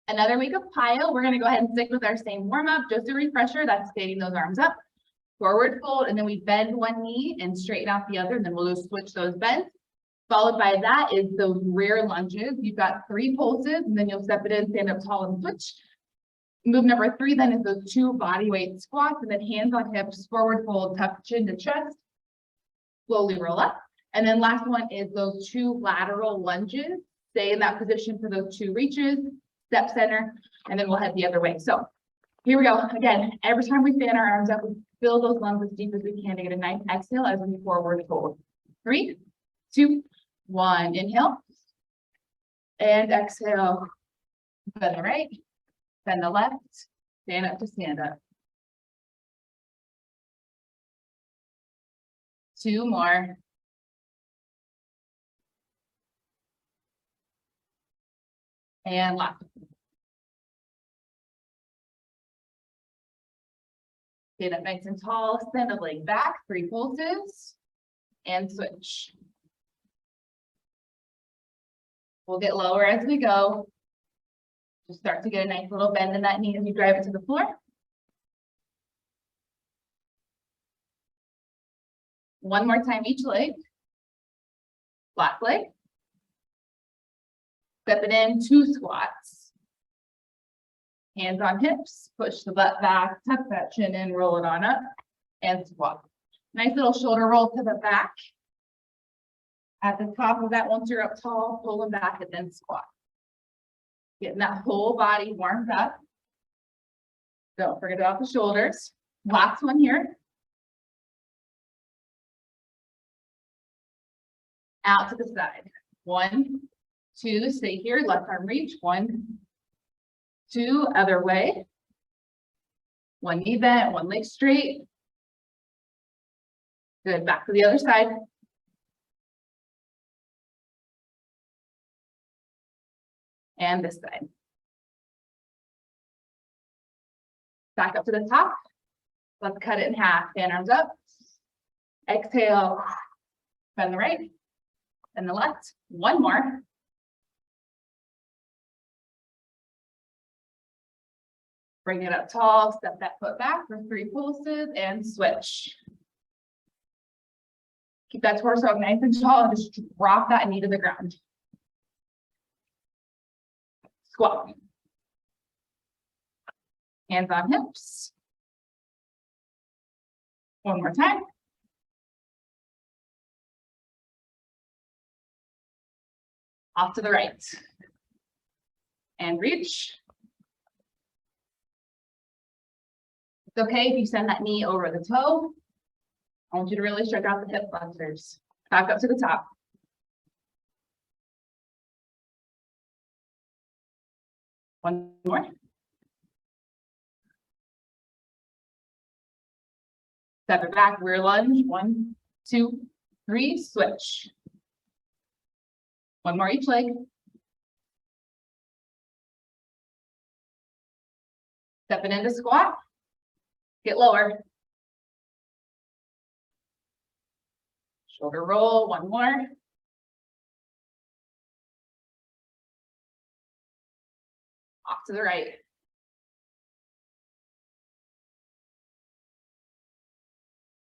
Another week of PiYo. We're going to go ahead and stick with our same warm-up. Just a refresher, that's standing those arms up, forward fold, and then we bend one knee and straighten out the other, and then we'll just switch those bends. Followed by that is those rear lunges. You've got 3 pulses, and then you'll step it in, stand up tall, and switch. Move number 3 then is those 2 body weight squats, and then hands on hips, forward fold, tuck chin to chest, slowly roll up. And then last one is those 2 lateral lunges. Stay in that position for those 2 reaches, step center, and then we'll head the other way. So here we go. Again, every time we stand our arms up, we fill those lungs as deep as we can to get a nice exhale as we forward fold. 3, 2, 1. Inhale and exhale. Bend the right, bend the left, stand up to stand up. 2 more. And last. Stand up nice and tall, send the leg back, 3 pulses, and switch. We'll get lower as we go. Just start to get a nice little bend in that knee as you drive it to the floor. One more time each leg. Last leg. Step it in, 2 squats. Hands on hips, push the butt back, tuck that chin in, roll it on up, and squat. Nice little shoulder roll to the back. At the top of that, once you're up tall, pull them back and then squat. Getting that whole body warmed up. Don't forget about the shoulders. Last one here. Out to the side. 1, 2, stay here, left arm reach. 1, 2, other way. 1 knee bent, 1 leg straight. Good, back to the other side. And this side. Back up to the top. Let's cut it in half. Hand arms up. Exhale. Bend the right. Bend the left. 1 more. Bring it up tall. Step that foot back for 3 pulses and switch. Keep that torso up nice and tall and just drop that knee to the ground. Squat. Hands on hips. 1 more time. Off to the right. And reach. It's okay if you send that knee over the toe. I want you to really stretch out the hip flexors. Back up to the top. One more. Step it back, rear lunge. 1, 2, 3, switch. 1 more each leg. Step it into squat. Get lower. Shoulder roll, 1 more. Off to the right.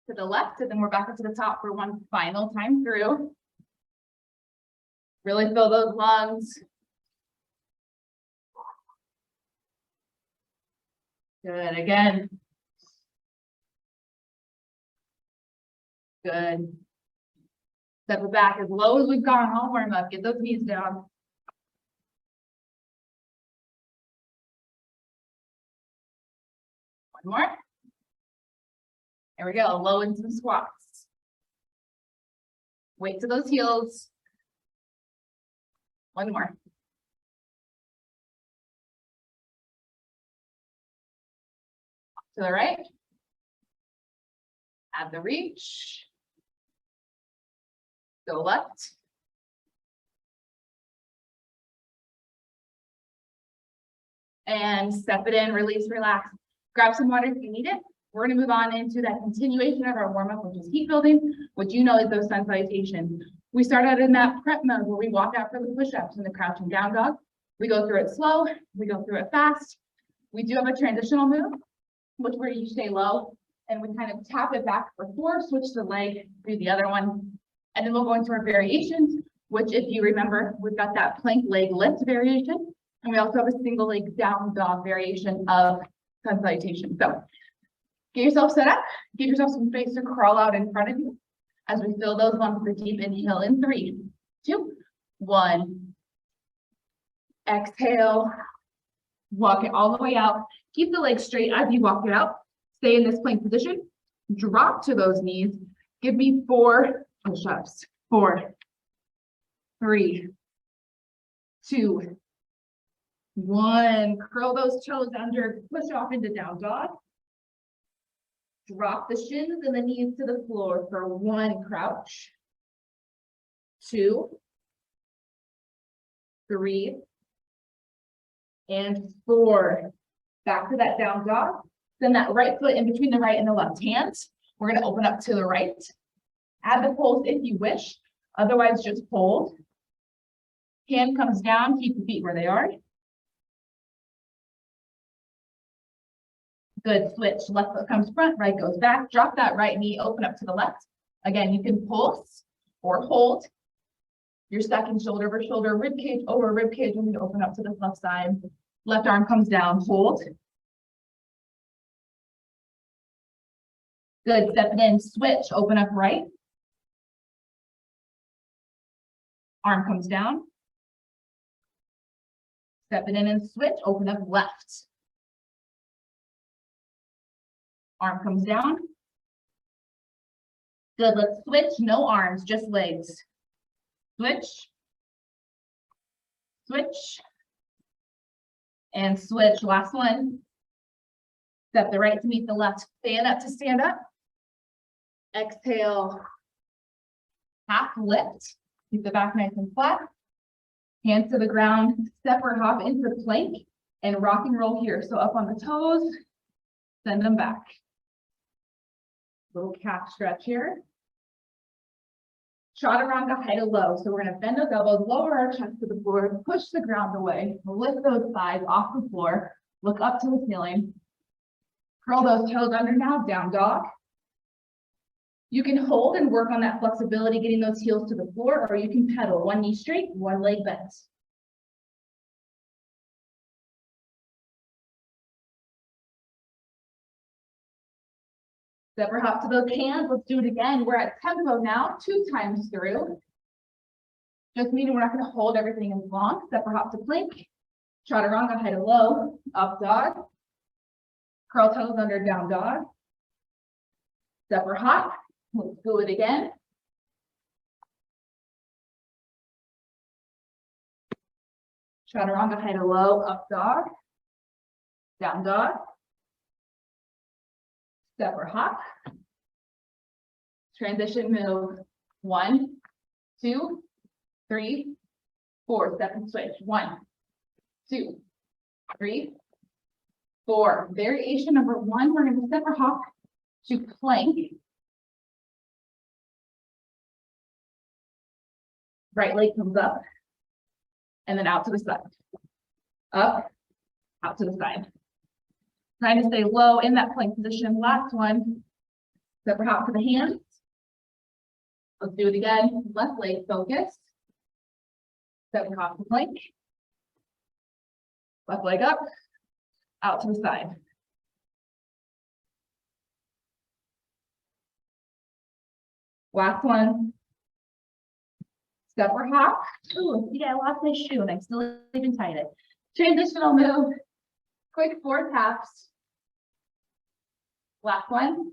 To the left, and then we're back up to the top for 1 final time through. Really fill those lungs. Good, again. Good. Step it back as low as we've gone all warm up. Get those knees down. One more. There we go. Low into some squats. Weight to those heels. 1 more. To the right. Add the reach. Go left. And step it in, release, relax. Grab some water if you need it. We're going to move on into that continuation of our warm-up, which is heat building, which you know is those sun salutations. We start out in that prep mode where we walk out for the push-ups and the crouching down dog. We go through it slow, we go through it fast. We do have a transitional move, which where you stay low and we kind of tap it back for 4, switch the leg, do the other one. And then we'll go into our variations, which if you remember, we've got that plank leg lift variation. And we also have a single leg down dog variation of sun salutation. So get yourself set up, give yourself some space to crawl out in front of you as we fill those lungs with a deep inhale in 3, 2, 1. Exhale, walk it all the way out. Keep the legs straight as you walk it out. Stay in this plank position, drop to those knees. Give me 4 push-ups. 4, 3, 2, 1. Curl those toes under, push off into down dog. Drop the shins and the knees to the floor for 1 crouch, 2, 3, and 4. Back to that down dog. Then that right foot in between the right and the left hand. We're going to open up to the right. Add the pulse if you wish. Otherwise, just hold. Hand comes down, keep the feet where they are. Good, switch. Left foot comes front, right goes back. Drop that right knee, open up to the left. Again, you can pulse or hold. You're stacking shoulder over shoulder, rib cage over rib cage when you open up to the left side. Left arm comes down, hold. Good, step it in, switch, open up right. Arm comes down. Step it in and switch, open up left. Arm comes down. Good, let's switch, no arms, just legs. Switch. Switch. And switch, last one. Step the right to meet the left, stand up to stand up. Exhale, half lift, keep the back nice and flat. Hands to the ground, step or hop into plank and rock and roll here. So up on the toes, send them back. Little calf stretch here. Chaturanga high to low. So we're going to bend those elbows, lower our chest to the floor, push the ground away, lift those thighs off the floor, look up to the ceiling. Curl those toes under now, down dog. You can hold and work on that flexibility, getting those heels to the floor, or you can pedal, 1 knee straight, 1 leg bent. Step or hop to those hands. Let's do it again. We're at tempo now, 2 times through. Just meaning we're not going to hold everything as long. Step or hop to plank. Chaturanga high to low, up dog. Curl toes under, down dog. Step or hop. Let's do it again. Chaturanga high to low, up dog. Down dog. Step or hop. Transition move. 1, 2, 3, 4. Step and switch. 1, 2, 3, 4. Variation number 1, we're going to step or hop to plank. Right leg comes up and then out to the side. Up, out to the side. Trying to stay low in that plank position. Last one. Step or hop to the hands. Let's do it again. Left leg focus. Step or hop to plank. Left leg up, out to the side. Last one. Step or hop. Ooh, see, I lost my shoe and I still even tied it. Transitional move. Quick 4 taps. Last one.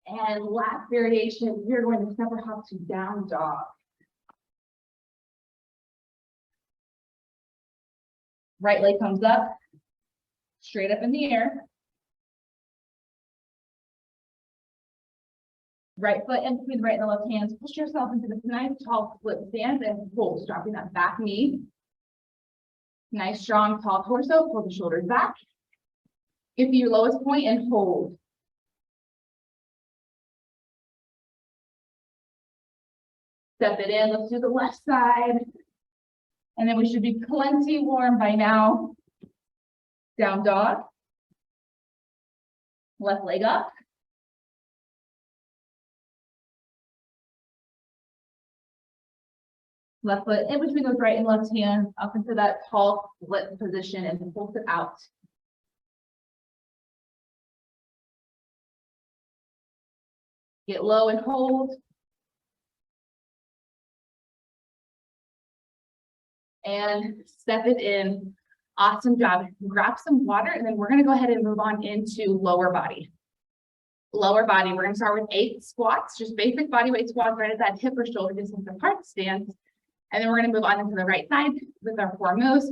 And last variation, we're going to step or hop to down dog. Right leg comes up, straight up in the air. Right foot in between the right and the left hands. Push yourself into this nice tall split stance and hold, dropping that back knee. Nice, strong, tall torso. Pull the shoulders back. Get to your lowest point and hold. Step it in. Let's do the left side. And then we should be plenty warm by now. Down dog. Left leg up. Left foot in between those right and left hands up into that tall split position and pulse it out. Get low and hold. And step it in. Awesome job. Grab some water, and then we're going to go ahead and move on into lower body. Lower body, we're going to start with 8 squats, just basic body weight squats right at that hip or shoulder distance apart stance. And then we're going to move on into the right side with our 4 moves.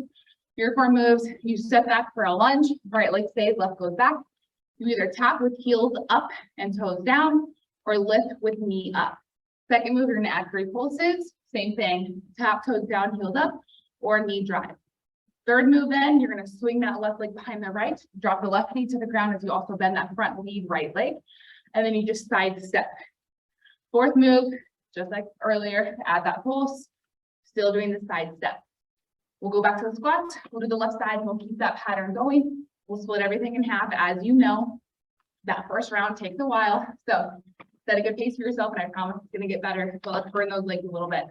Your 4 moves, you step back for a lunge, right leg stays, left goes back. You either tap with heels up and toes down, or lift with knee up. Second move, you're going to add 3 pulses. Same thing, tap, toes down, heels up, or knee drive. Third move, then you're going to swing that left leg behind the right, drop the left knee to the ground as you also bend that front lead right leg, and then you just side step. Fourth move, just like earlier, add that pulse, still doing the side step. We'll go back to the squat, we'll do the left side, we'll keep that pattern going. We'll split everything in half. As you know, that first round takes a while, so set a good pace for yourself, and I promise it's going to get better. So let's burn those legs a little bit.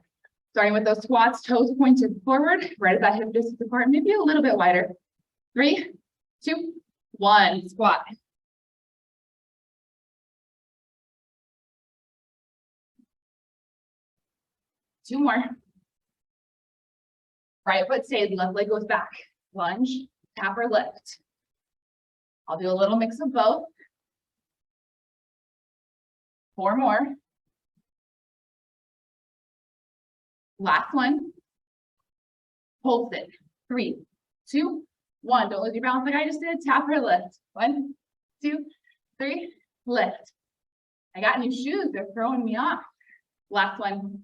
Starting with those squats, toes pointed forward, right at that hip distance apart, maybe a little bit wider. 3, 2, 1, squat. Two more. Right foot stays, left leg goes back. Lunge, tap or lift. I'll do a little mix of both. 4 more. Last one. Pulse it. 3, 2, 1. Don't lose your balance like I just did. Tap or lift. 1, 2, 3. Lift. I got new shoes. They're throwing me off. Last one.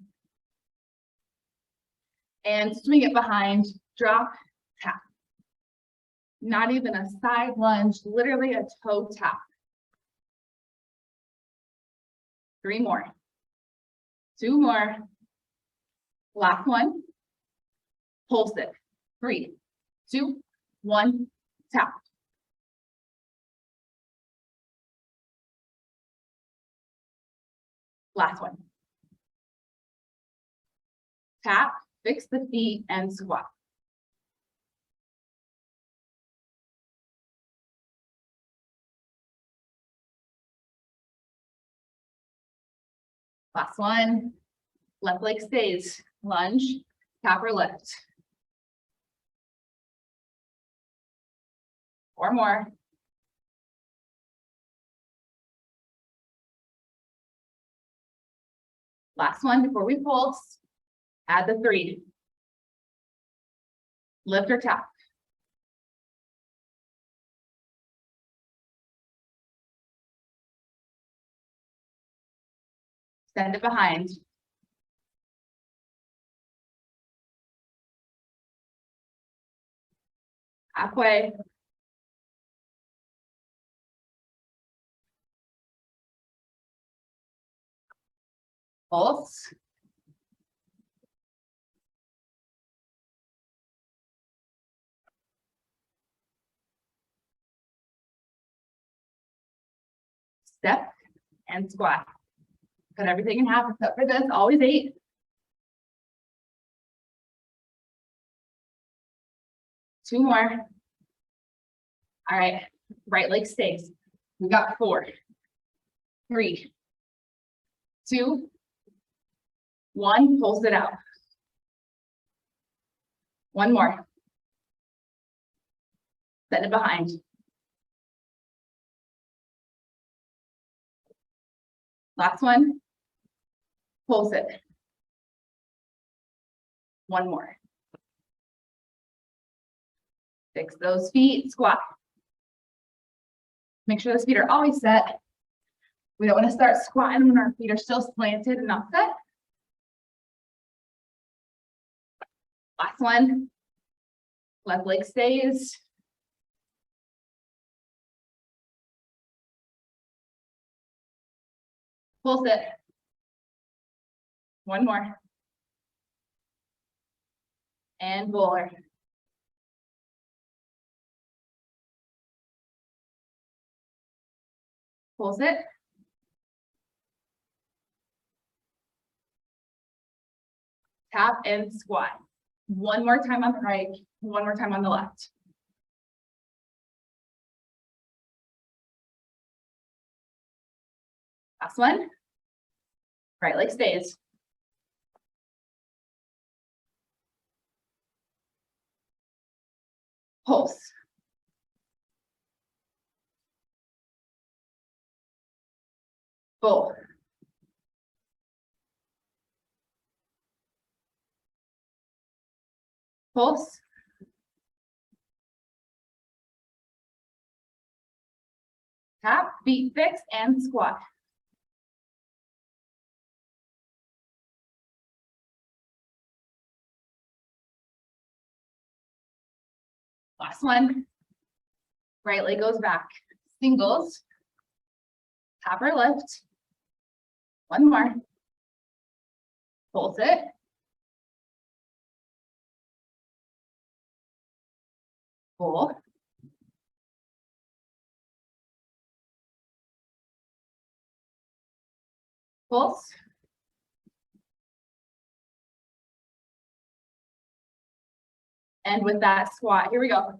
And swing it behind. Drop, tap. Not even a side lunge. Literally a toe tap. 3 more. 2 more. Last one. Pulse it. 3, 2, 1. Tap. Last one. Tap, fix the feet, and squat. Last one. Left leg stays. Lunge, tap or lift. 4 more. Last one before we pulse. Add the 3. Lift or tap. Send it behind. Halfway. Pulse. Step and squat. Cut everything in half except for this, always 8. Two more. All right, right leg stays. We got 4, 3, 2, 1. Pulse it out. 1 more. Set it behind. Last one. Pulse it. 1 more. Fix those feet, squat. Make sure those feet are always set. We don't want to start squatting when our feet are still slanted and not set. Last one. Left leg stays. Pulse it. 1 more. and bowler. Pulse it. Tap and squat. One more time on the right, one more time on the left. Last one. Right leg stays. Pulse. Bowl. Pulse. Tap, feet fix, and squat. Last one. Right leg goes back. Singles. Tap or lift. One more. Pulse it. Pull. Pulse. And with that squat, here we go.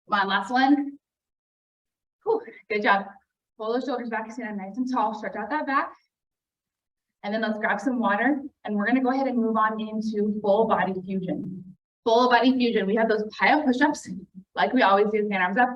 Come on, last one. Whew, good job. Pull those shoulders back, stand nice and tall, stretch out that back. And then let's grab some water, and we're gonna go ahead and move on into full body fusion. Full body fusion, we have those PiYo push-ups, like we always do, stand arms up.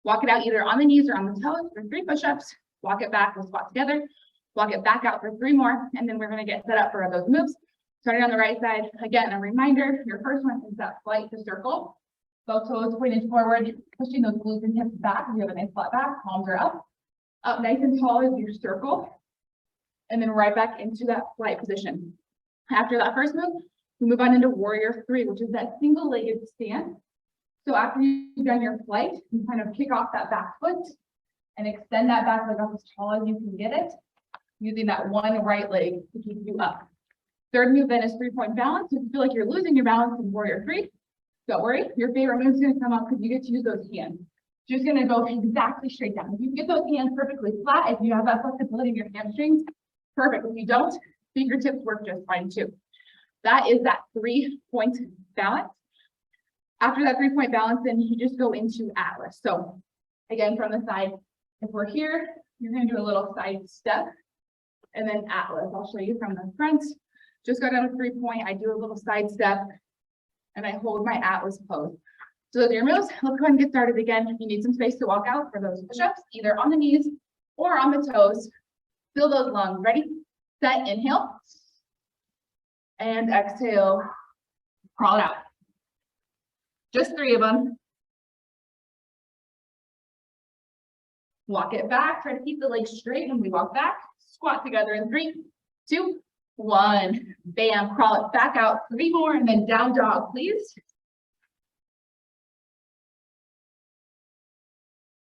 Walk it out either on the knees or on the toes for 3 push-ups. Walk it back, we'll squat together. Walk it back out for 3 more, and then we're gonna get set up for those moves. Starting on the right side, again, a reminder, your first one is that flight to circle. Both toes pointed forward, pushing those glutes and hips back. You have a nice flat back, palms are up. Up nice and tall is your circle. And then right back into that flight position. After that first move, we move on into warrior 3, which is that single-legged stand. So after you've done your flight, you kind of kick off that back foot and extend that back leg up as tall as you can get it, using that one right leg to keep you up. Third move then is 3-point balance. If you feel like you're losing your balance in warrior 3, don't worry, your favorite move is going to come up because you get to use those hands. Just going to go exactly straight down. If you get those hands perfectly flat, if you have that flexibility in your hamstrings, perfect. If you don't, fingertips work just fine too. That is that 3-point balance. After that 3-point balance, then you just go into Atlas. So again, from the side, if we're here, you're going to do a little side step and then Atlas. I'll show you from the front. Just go down to 3-point. I do a little side step and I hold my Atlas pose. So those are your moves. Let's go ahead and get started again. If you need some space to walk out for those push-ups, either on the knees or on the toes. Fill those lungs. Ready, set, inhale. And exhale, crawl it out. Just 3 of them. Walk it back. Try to keep the legs straight when we walk back. Squat together in 3, 2, 1. Bam, crawl it back out. 3 more and then down dog, please.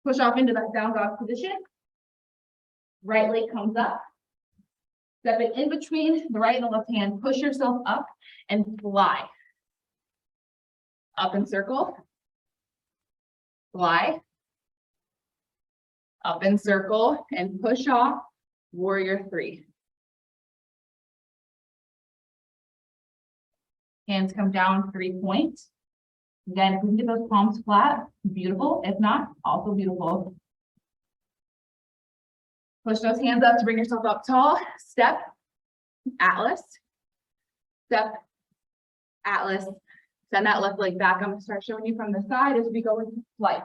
Push off into that down dog position. Right leg comes up. Step it in between the right and the left hand. Push yourself up and fly. Up and circle. Fly. Up and circle and push off. Warrior 3. Hands come down 3-point. Again, if we can get those palms flat, beautiful. If not, also beautiful. Push those hands up to bring yourself up tall. Step, Atlas. Step, Atlas. Send that left leg back. I'm going to start showing you from the side as we go into flight.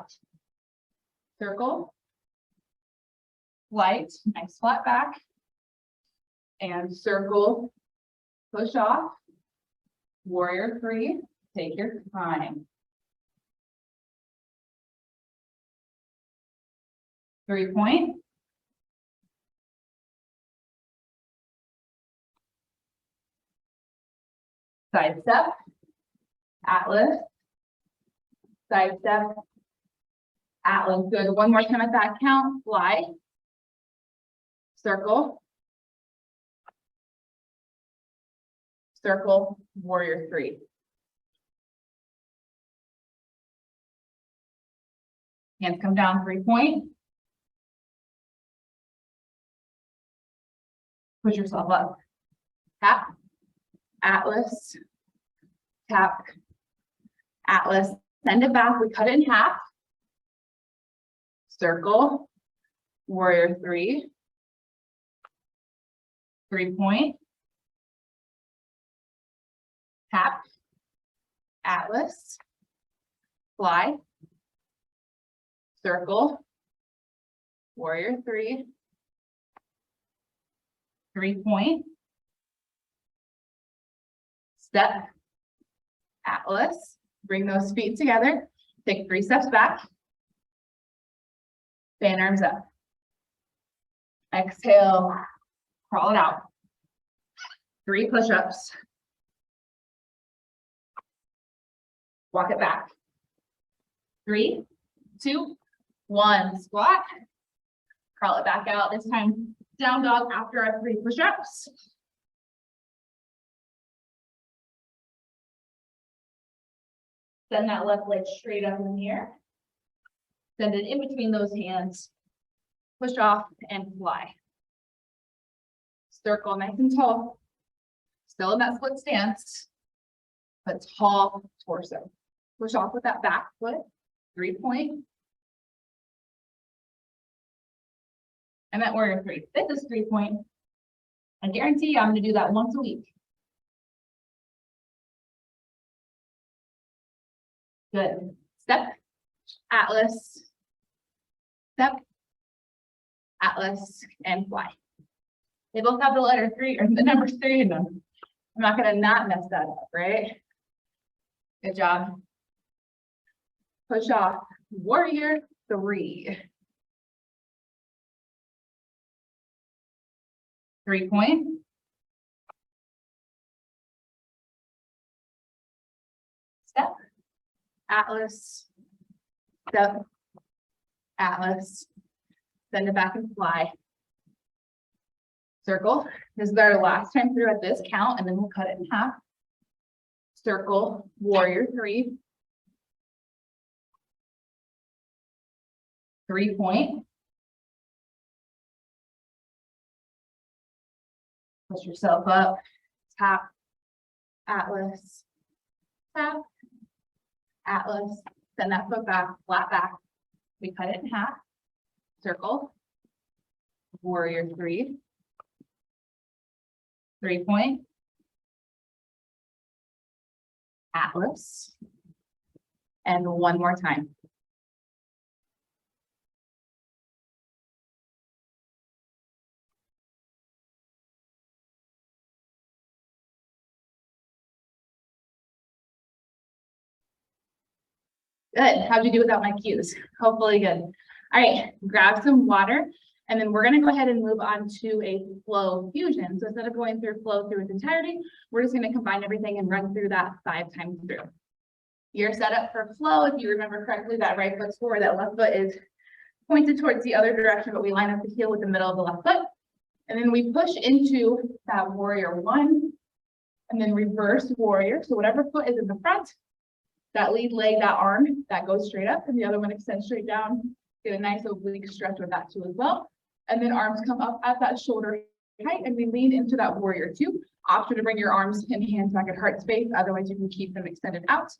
Circle. Flight. Nice flat back. And circle. Push off. Warrior 3. Take your time. 3-point. Side step. Atlas. Side step. Atlas. Good. One more time at that count. Fly. circle, circle, warrior three. Hands come down, 3-point. Push yourself up. Tap, atlas, tap, atlas. Send it back, we cut it in half. Circle, warrior three. 3-point. Tap, atlas, fly. Circle, warrior three. 3-point. Step, atlas. Bring those feet together. Take 3 steps back. Fan arms up. Exhale, crawl it out. 3 push-ups. Walk it back. 3, 2, 1. Squat. Crawl it back out. This time, down dog after our 3 push-ups. Send that left leg straight up in the air. Send it in between those hands. Push off and fly. Circle nice and tall. Still in that split stance, but tall torso. Push off with that back foot. 3-point. And that warrior three. This is 3-point. I guarantee you I'm going to do that once a week. Good. Step, atlas, step, atlas, and fly. They both have the letter 3 or the number 3 in them. I'm not going to not mess that up, right? Good job. Push off, warrior 3. 3-point. Step, atlas, step, atlas, send it back and fly. Circle. This is our last time through at this count, and then we'll cut it in half. Circle, warrior 3. 3-point. Push yourself up, tap, atlas, tap, atlas, send that foot back, flat back. We cut it in half. Circle, warrior 3. 3-point. Atlas. And one more time. Good. How'd you do without my cues? Hopefully good. All right, grab some water, and then we're going to go ahead and move on to a flow fusion. So instead of going through flow through its entirety, we're just going to combine everything and run through that 5 times through. You're set up for flow. If you remember correctly, that right foot's forward, that left foot is pointed towards the other direction, but we line up the heel with the middle of the left foot. And then we push into that warrior 1, and then reverse warrior. So whatever foot is in the front, that lead leg, that arm, that goes straight up, and the other one extends straight down. Get a nice oblique stretch with that too as well. And then arms come up at that shoulder height, and we lean into that warrior 2. Option to bring your arms and hands back at heart space. Otherwise, you can keep them extended out.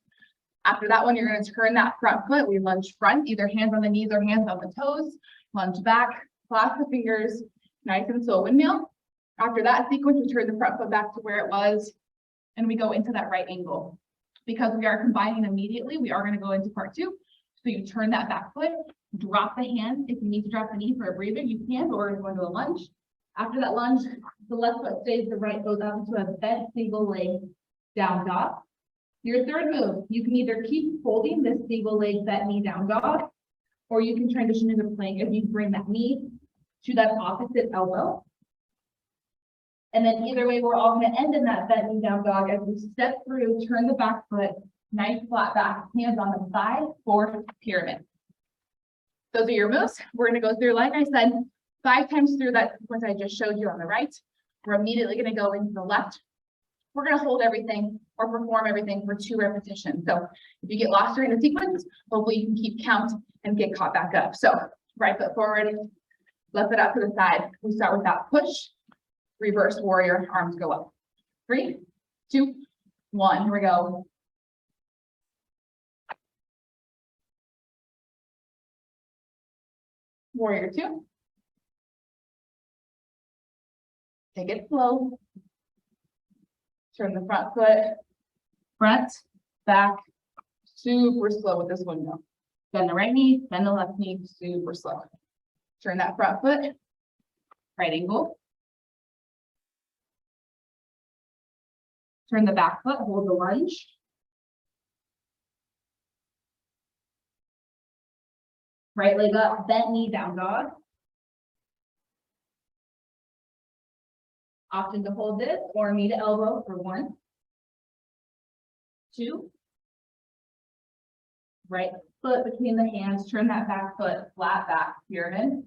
After that one, you're going to turn that front foot. We lunge front, either hands on the knees or hands on the toes. Lunge back, clasp the fingers, nice and slow windmill. After that sequence, we turn the front foot back to where it was, and we go into that right angle. Because we are combining immediately, we are going to go into part 2. So you turn that back foot, drop the hand. If you need to drop the knee for a breather, you can, or go into a lunge. After that lunge, the left foot stays, the right goes out into a bent single leg down dog. Your third move, you can either keep holding this single leg bent knee down dog, or you can transition into plank as you bring that knee to that opposite elbow. And then either way, we're all going to end in that bent knee down dog as we step through, turn the back foot, nice flat back, hands on the thigh, 4 pyramid. Those are your moves. We're going to go through, like I said, 5 times through that sequence I just showed you on the right. We're immediately going to go into the left. We're going to hold everything or perform everything for 2 repetitions. So if you get lost during the sequence, hopefully you can keep count and get caught back up. So right foot forward, left foot out to the side. We start with that push, reverse warrior, arms go up. 3, 2, 1, here we go. Warrior 2. Take it slow. Turn the front foot, front, back, super slow with this window. Bend the right knee, bend the left knee, super slow. Turn that front foot, right angle. Turn the back foot, hold the lunge. Right leg up, bent knee, down dog. Option to hold this or knee to elbow for 1, 2. Right foot between the hands, turn that back foot flat back, pyramid.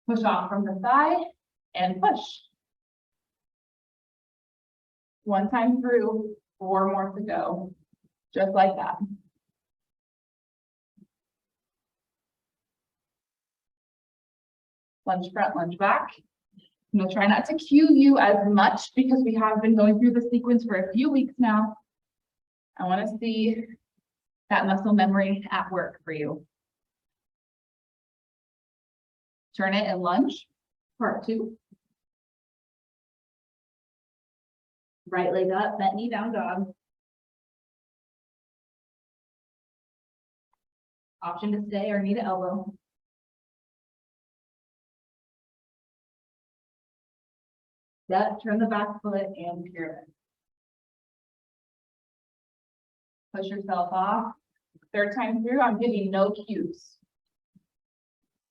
Push off from the side and push. 1 time through, 4 more to go, just like that. Lunge front, lunge back. I'm going to try not to cue you as much because we have been going through the sequence for a few weeks now. I want to see that muscle memory at work for you. Turn it and lunge. Part 2. Right leg up, bent knee, down dog. Option to stay or knee to elbow. Step, turn the back foot and pyramid. Push yourself off. 3rd time through, I'm giving no cues.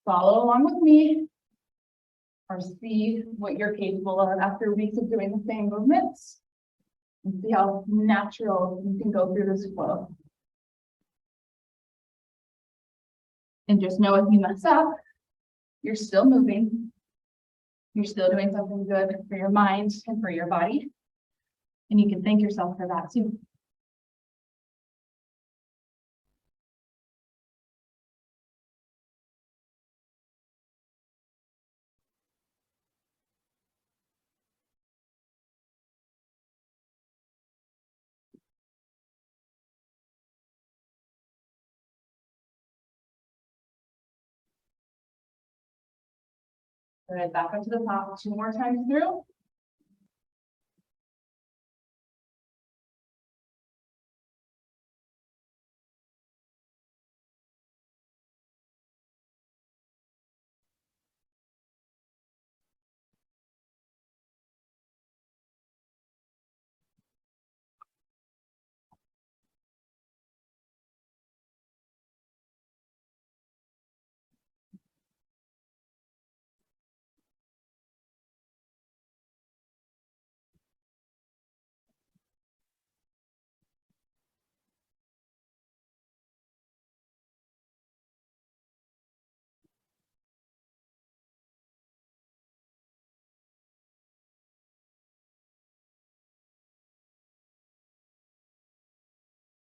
Follow along with me or see what you're capable of after weeks of doing the same movements and see how natural you can go through this flow. And just know if you mess up, you're still moving. You're still doing something good for your mind and for your body. And you can thank yourself for that too. Good, back up to the top 2 more times through.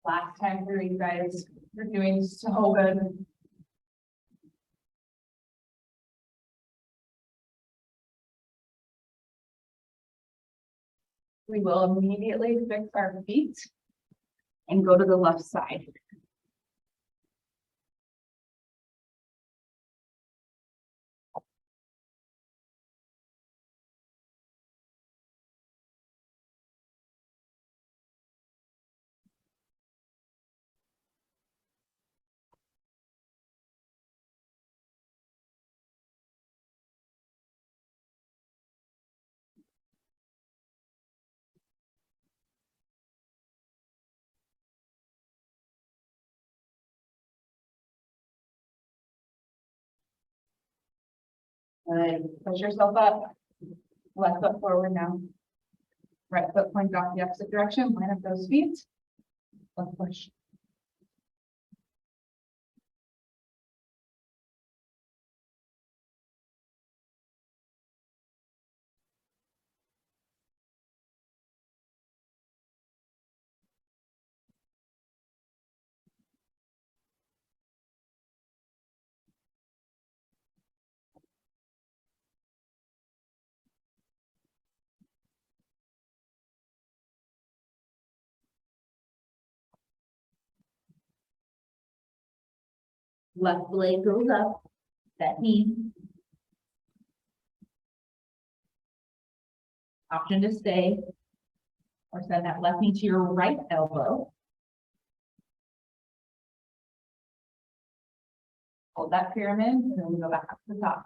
Last time through, you guys, you're doing so good. We will immediately fix our feet and go to the left side. Good. Push yourself up. Left foot forward now. Right foot points off the opposite direction. Line up those feet. Let's push. Left leg goes up, that knee. Option to stay or send that left knee to your right elbow. Hold that pyramid and then we go back up to the top.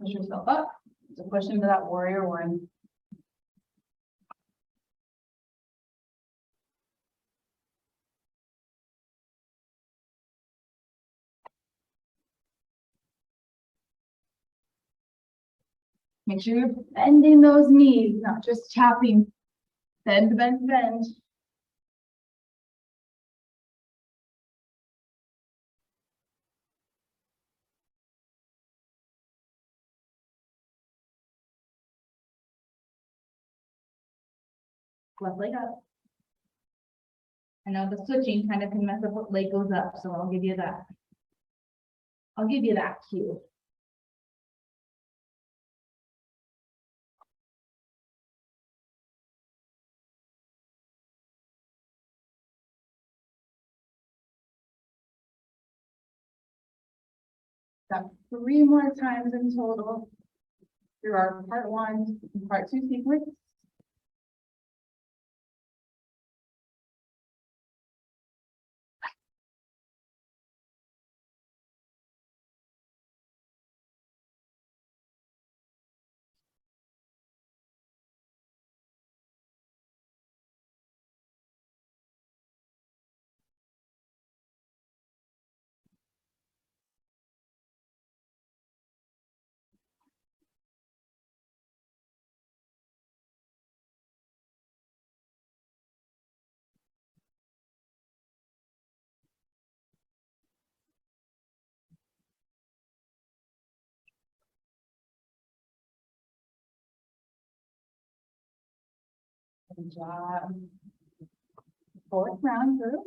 Push yourself up. So push into that warrior one. Make sure you're bending those knees, not just tapping. Bend, bend, bend. Left leg up. I know the switching kind of can mess up what leg goes up, so I'll give you that. I'll give you that cue. Got 3 more times in total through our part 1 and part 2 sequence. Good job. 4th round through.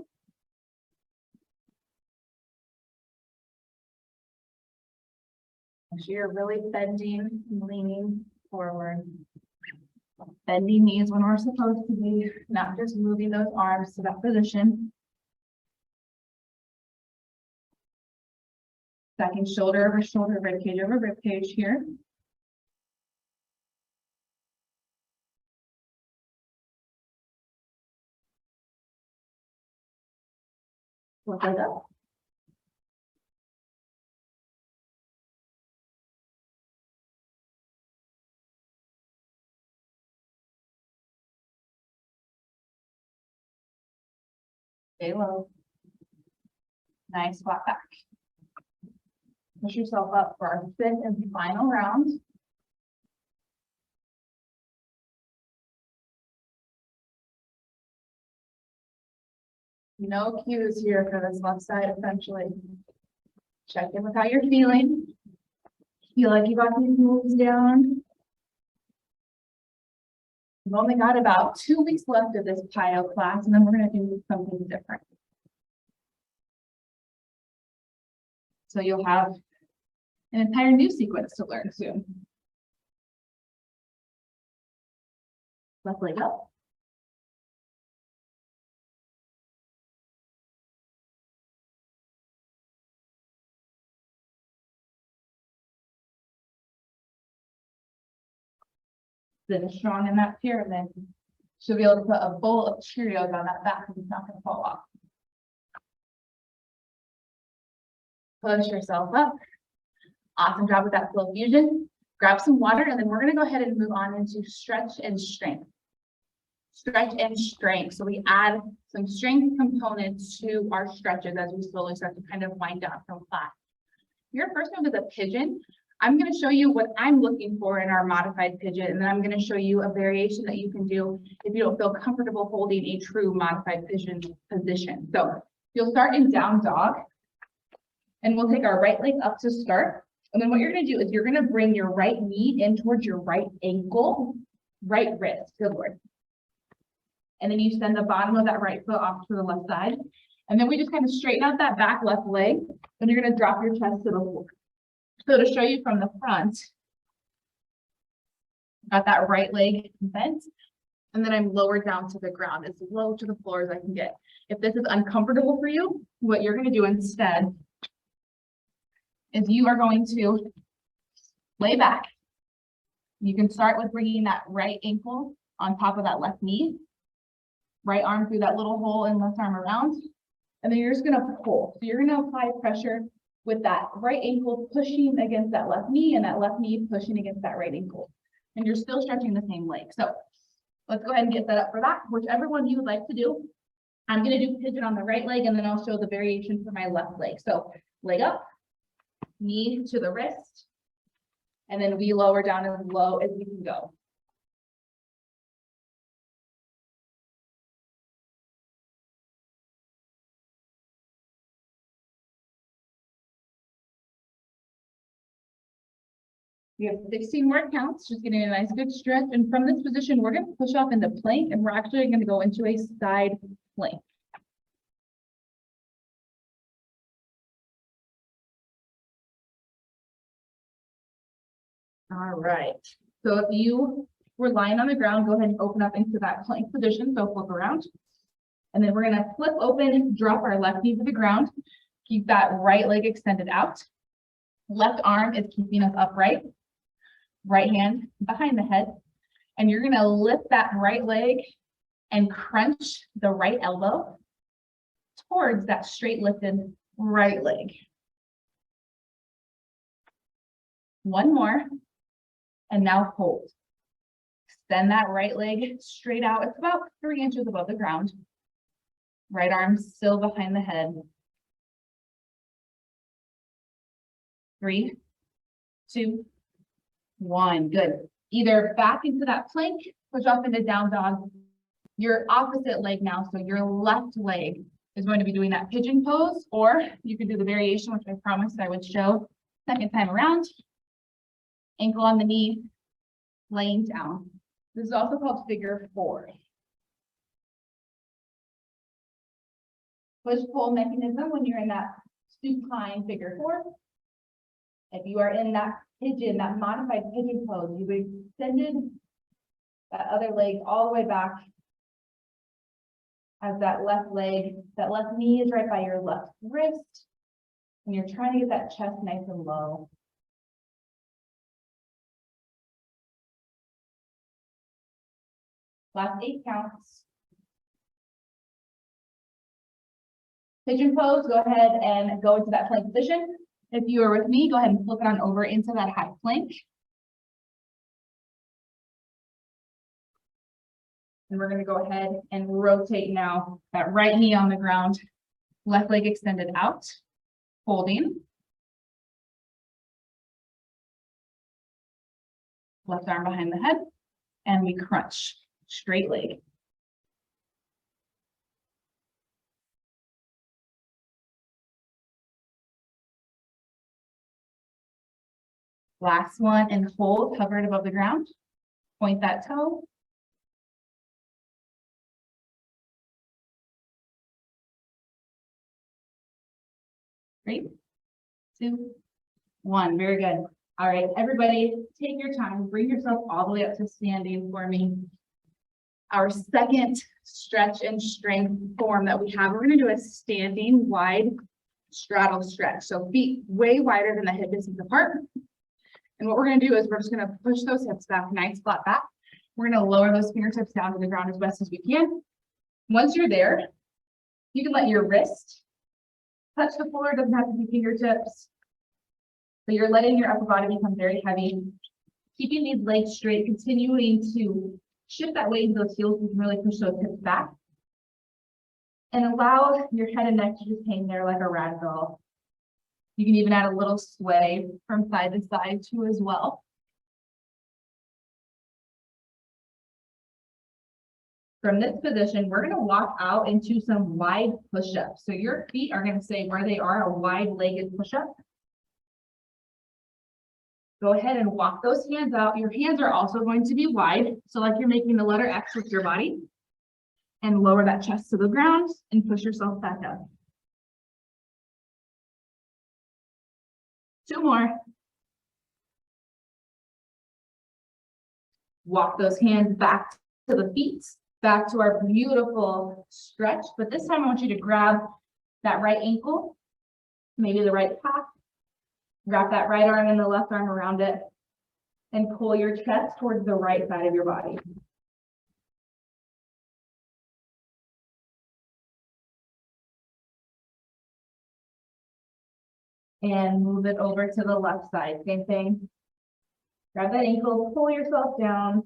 Make sure you're really bending and leaning forward. Bending knees when we're supposed to be, not just moving those arms to that position. Stacking shoulder over shoulder, rib cage over rib cage here. Left leg up. Stay low. Nice flat back. Push yourself up for our 5th and final round. No cues here for this left side, essentially. Check in with how you're feeling. Feel like you got these moves down. We've only got about 2 weeks left of this PiYo class, and then we're going to do something different. So you'll have an entire new sequence to learn soon. Left leg up. Finish strong in that pyramid. She'll be able to put a bowl of Cheerios on that back and it's not going to fall off. Push yourself up. Awesome job with that flow fusion. Grab some water and then we're going to go ahead and move on into stretch and strength. Stretch and strength. So we add some strength components to our stretches as we slowly start to kind of wind down from class. Your first move is a pigeon. I'm going to show you what I'm looking for in our modified pigeon, and then I'm going to show you a variation that you can do if you don't feel comfortable holding a true modified pigeon position. So you'll start in down dog, and we'll take our right leg up to start. And then what you're going to do is you're going to bring your right knee in towards your right ankle, right wrist. Good Lord. And then you send the bottom of that right foot off to the left side. And then we just kind of straighten out that back left leg, and you're going to drop your chest to the floor. So to show you from the front, got that right leg bent, And then I'm lowered down to the ground, as low to the floor as I can get. If this is uncomfortable for you, what you're gonna do instead is you are going to lay back. You can start with bringing that right ankle on top of that left knee, right arm through that little hole and left arm around. And then you're just gonna pull. So you're gonna apply pressure with that right ankle pushing against that left knee and that left knee pushing against that right ankle. And you're still stretching the same leg. So let's go ahead and get set up for that, whichever one you would like to do. I'm gonna do pigeon on the right leg, and then I'll show the variation for my left leg. So leg up, knee to the wrist, and then we lower down as low as we can go. We have 16 more counts, just getting a nice good stretch. And from this position, we're going to push off into plank, and we're actually going to go into a side plank. All right. So if you were lying on the ground, go ahead and open up into that plank position. So flip around. And then we're going to flip open, drop our left knee to the ground. Keep that right leg extended out. Left arm is keeping us upright. Right hand behind the head, and you're going to lift that right leg and crunch the right elbow towards that straight lifted right leg. One more, and now hold. Extend that right leg straight out. It's about 3 inches above the ground. Right arm still behind the head. 3, 2, 1. Good. Either back into that plank, push off into down dog. Your opposite leg now, so your left leg is going to be doing that pigeon pose, or you can do the variation, which I promised I would show second time around. Ankle on the knee, laying down. This is also called figure 4. Push-pull mechanism when you're in that supine figure 4. If you are in that pigeon, that modified pigeon pose, you've extended that other leg all the way back as that left leg, that left knee is right by your left wrist, and you're trying to get that chest nice and low. Last 8 counts. Pigeon pose, go ahead and go into that plank position. If you are with me, go ahead and flip it on over into that high plank. And we're going to go ahead and rotate now that right knee on the ground, left leg extended out, holding. Left arm behind the head, and we crunch, straight leg. Last one, and hold, hovered above the ground. Point that toe. Three, 2, 1. Very good. All right, everybody, take your time. Bring yourself all the way up to standing for me. Our second stretch and strength form that we have, we're going to do a standing wide straddle stretch. So feet way wider than the hip distance apart. And what we're going to do is we're just going to push those hips back, nice flat back. We're going to lower those fingertips down to the ground as best as we can. Once you're there, you can let your wrist touch the floor. It doesn't have to be fingertips. So you're letting your upper body become very heavy. Keeping these legs straight, continuing to shift that weight into those heels. You can really push those hips back. And allow your head and neck to just hang there like a rag doll. You can even add a little sway from side to side too as well. From this position, we're going to walk out into some wide push-ups. So your feet are going to stay where they are, a wide-legged push-up. Go ahead and walk those hands out. Your hands are also going to be wide. So like you're making the letter X with your body. And lower that chest to the ground and push yourself back up. 2 more. Walk those hands back to the feet, back to our beautiful stretch. But this time I want you to grab that right ankle, maybe the right calf, wrap that right arm and the left arm around it, and pull your chest towards the right side of your body. And move it over to the left side, same thing. Grab that ankle, pull yourself down.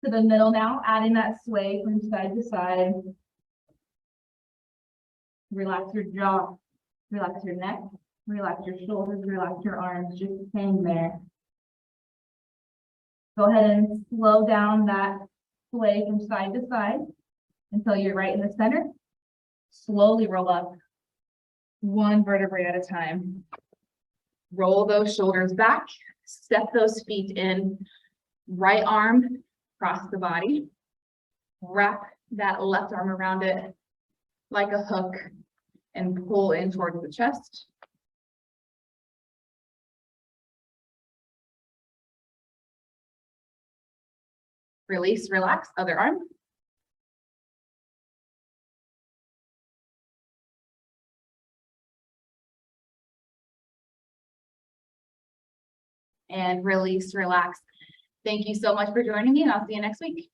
To the middle now, adding that sway from side to side. Relax your jaw, relax your neck, relax your shoulders, relax your arms, just hang there. Go ahead and slow down that sway from side to side until you're right in the center. Slowly roll up, one vertebrae at a time. Roll those shoulders back, step those feet in, right arm across the body. Wrap that left arm around it like a hook and pull in towards the chest. Release, relax, other arm. And release, relax. Thank you so much for joining me, and I'll see you next week.